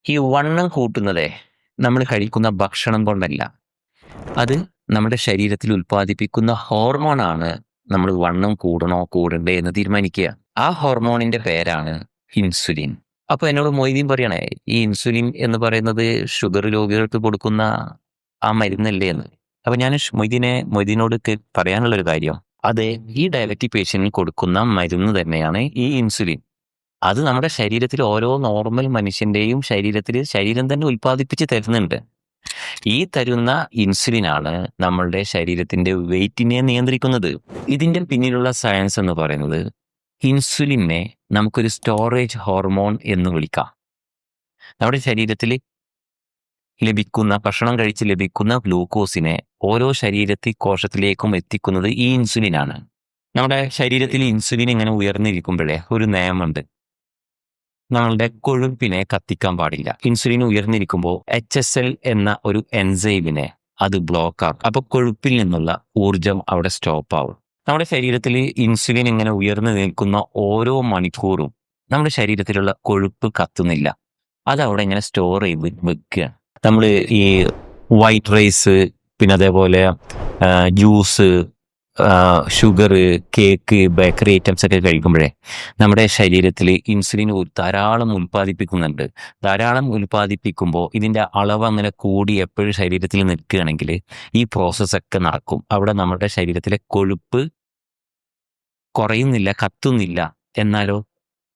ഈ വണ്ണം കൂട്ടുന്നതേ നമ്മൾ കഴിക്കുന്ന ഭക്ഷണം കൊണ്ടല്ല. അത് നമ്മുടെ ശരീരത്തിൽ ഉൽപ്പാദിപ്പിക്കുന്ന ഹോർമോണാണ് നമ്മൾ വണ്ണം കൂടണോ കൂടണ്ടേ എന്ന് തീരുമാനിക്കുക. ആ ഹോർമോണിന്റെ പേരാണ് ഇൻസുലിൻ. അപ്പൊ എന്നോട് മൊയ്തീൻ പറയണേ, ഈ ഇൻസുലിൻ എന്ന് പറയുന്നത് ഷുഗർ രോഗികൾക്ക് കൊടുക്കുന്ന ആ മരുന്നല്ലേ എന്ന്. അപ്പൊ ഞാൻ മൊയ്തീനോട് പറയാനുള്ള ഒരു കാര്യം, അതെ, ഈ ഡയബറ്റിക് പേഷ്യന്റിന് കൊടുക്കുന്ന മരുന്ന് തന്നെയാണ് ഈ ഇൻസുലിൻ. അത് നമ്മുടെ ശരീരത്തിൽ ഓരോ നോർമൽ മനുഷ്യന്റെയും ശരീരം തന്നെ ഉൽപ്പാദിപ്പിച്ച് തരുന്നുണ്ട്. ഈ തരുന്ന ഇൻസുലിനാണ് നമ്മളുടെ ശരീരത്തിന്റെ വെയിറ്റിനെ നിയന്ത്രിക്കുന്നത്. ഇതിന്റെ പിന്നിലുള്ള സയൻസ് എന്ന് പറയുന്നത്, ഇൻസുലിനെ നമുക്കൊരു സ്റ്റോറേജ് ഹോർമോൺ എന്ന് വിളിക്കാം. നമ്മുടെ ശരീരത്തിൽ ഭക്ഷണം കഴിച്ച് ലഭിക്കുന്ന ഗ്ലൂക്കോസിനെ ഓരോ കോശത്തിലേക്കും എത്തിക്കുന്നത് ഈ ഇൻസുലിനാണ്. നമ്മുടെ ശരീരത്തിൽ ഇൻസുലിൻ ഇങ്ങനെ ഉയർന്നിരിക്കുമ്പോഴേ ഒരു നിയമമുണ്ട്, നമ്മളുടെ കൊഴുപ്പിനെ കത്തിക്കാൻ പാടില്ല. ഇൻസുലിൻ ഉയർന്നിരിക്കുമ്പോൾ HSL എന്ന ഒരു എൻസൈമിനെ അത് ബ്ലോക്ക് ആക്കും. അപ്പൊ കൊഴുപ്പിൽ നിന്നുള്ള ഊർജം അവിടെ സ്റ്റോപ്പ് ആവും. നമ്മുടെ ശരീരത്തിൽ ഇൻസുലിൻ ഇങ്ങനെ ഉയർന്നു നിൽക്കുന്ന ഓരോ മണിക്കൂറും നമ്മുടെ ശരീരത്തിലുള്ള കൊഴുപ്പ് കത്തുന്നില്ല, അത് അവിടെ ഇങ്ങനെ സ്റ്റോർ ചെയ്ത് വെക്കുക. നമ്മൾ ഈ വൈറ്റ് റൈസ്, പിന്നെ അതേപോലെ juice, sugar, cake, bakery items ഒക്കെ കഴിക്കുമ്പോഴേ നമ്മുടെ ശരീരത്തിൽ ഇൻസുലിൻ ധാരാളം ഉൽപ്പാദിപ്പിക്കുന്നുണ്ട്. ധാരാളം ഉൽപ്പാദിപ്പിക്കുമ്പോൾ ഇതിൻ്റെ അളവ് അങ്ങനെ കൂടി എപ്പോഴും ശരീരത്തിൽ നിൽക്കുകയാണെങ്കിൽ ഈ പ്രോസസ്സൊക്കെ നടക്കും. അവിടെ നമ്മുടെ ശരീരത്തിലെ കൊഴുപ്പ് കുറയുന്നില്ല, കത്തുന്നില്ല, എന്നാലോ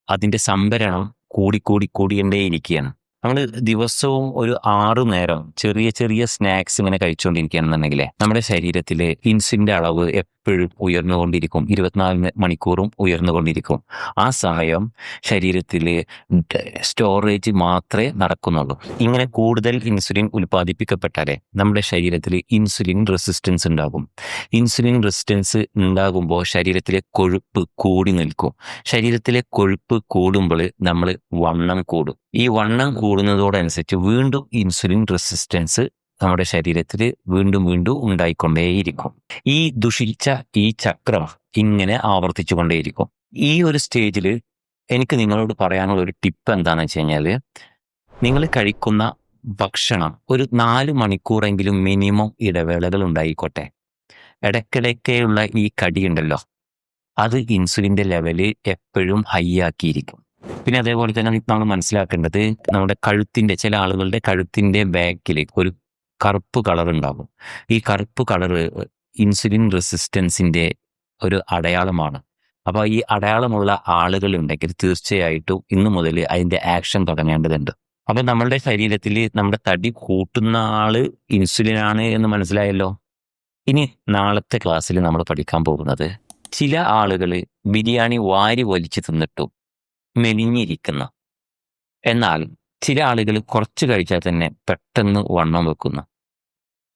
അതിൻ്റെ സംഭരണം കൂടിക്കൊണ്ടേയിരിക്കുകയാണ്. നമ്മൾ ദിവസവും ഒരു 6 നേരം ചെറിയ ചെറിയ സ്നാക്സ് ഇങ്ങനെ കഴിച്ചുകൊണ്ടിരിക്കുകയാണെന്നുണ്ടെങ്കിൽ നമ്മുടെ ശരീരത്തിൽ ഇൻസുലിൻ്റെ അളവ് എപ്പോഴും ഉയർന്നുകൊണ്ടിരിക്കും, 24 മണിക്കൂറും ഉയർന്നുകൊണ്ടിരിക്കും. ആ സമയം ശരീരത്തിൽ സ്റ്റോറേജ് മാത്രമേ നടക്കുന്നുള്ളൂ. ഇങ്ങനെ കൂടുതൽ ഇൻസുലിൻ ഉൽപ്പാദിപ്പിക്കപ്പെട്ടാലേ നമ്മുടെ ശരീരത്തിൽ ഇൻസുലിൻ റെസിസ്റ്റൻസ് ഉണ്ടാകും. ഇൻസുലിൻ റെസിസ്റ്റൻസ് ഉണ്ടാകുമ്പോൾ ശരീരത്തിലെ കൊഴുപ്പ് കൂടി നിൽക്കും. ശരീരത്തിലെ കൊഴുപ്പ് കൂടുമ്പോൾ നമ്മൾ വണ്ണം കൂടും. ഈ വണ്ണം കൂടുന്നതോടനുസരിച്ച് വീണ്ടും ഇൻസുലിൻ റെസിസ്റ്റൻസ് നമ്മുടെ ശരീരത്തിൽ വീണ്ടും ഉണ്ടായിക്കൊണ്ടേയിരിക്കും. ഈ ദുഷിച്ച ഈ ചക്രം ഇങ്ങനെ ആവർത്തിച്ചു കൊണ്ടേയിരിക്കും. ഈ ഒരു സ്റ്റേജിൽ എനിക്ക് നിങ്ങളോട് പറയാനുള്ള ഒരു ടിപ്പ് എന്താണെന്ന് വെച്ച് കഴിഞ്ഞാൽ, നിങ്ങൾ കഴിക്കുന്ന ഭക്ഷണം ഒരു 4 മണിക്കൂറെങ്കിലും മിനിമം ഇടവേളകൾ ഉണ്ടായിക്കോട്ടെ. ഇടയ്ക്കിടയ്ക്കുള്ള ഈ കടിയുണ്ടല്ലോ, അത് ഇൻസുലിൻ്റെ ലെവല് എപ്പോഴും ഹൈ ആക്കിയിരിക്കും. പിന്നെ അതേപോലെ തന്നെ നമ്മൾ മനസ്സിലാക്കേണ്ടത്, നമ്മുടെ ചില ആളുകളുടെ കഴുത്തിൻ്റെ ബാക്കിൽ ഒരു കറുപ്പ് കളർ ഉണ്ടാകും. ഈ കറുപ്പ് കളറ് ഇൻസുലിൻ റെസിസ്റ്റൻസിൻ്റെ ഒരു അടയാളമാണ്. അപ്പോൾ ഈ അടയാളമുള്ള ആളുകളുണ്ടെങ്കിൽ തീർച്ചയായിട്ടും ഇന്നു മുതൽ അതിൻ്റെ ആക്ഷൻ തുടങ്ങേണ്ടതുണ്ട്. അപ്പം നമ്മളുടെ ശരീരത്തിൽ നമ്മുടെ തടി കൂട്ടുന്ന ആള് ഇൻസുലിനാണ് എന്ന് മനസ്സിലായല്ലോ. ഇനി നാളത്തെ ക്ലാസ്സിൽ നമ്മൾ പഠിക്കാൻ പോകുന്നത്, ചില ആളുകൾ ബിരിയാണി വാരി വലിച്ചു തിന്നിട്ടും മെലിഞ്ഞിരിക്കുന്ന, എന്നാൽ ചില ആളുകൾ കുറച്ച് കഴിച്ചാൽ തന്നെ പെട്ടെന്ന് വണ്ണം വെക്കുന്നു.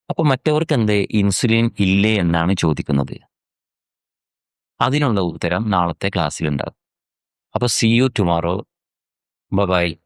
അപ്പോൾ മറ്റവർക്ക് എന്തേ ഇൻസുലിൻ ഇല്ലേ എന്നാണ് ചോദിക്കുന്നത്. അതിനുള്ള ഉത്തരം നാളത്തെ ക്ലാസ്സിലുണ്ടാകും. അപ്പോൾ see you tomorrow. Bye bye.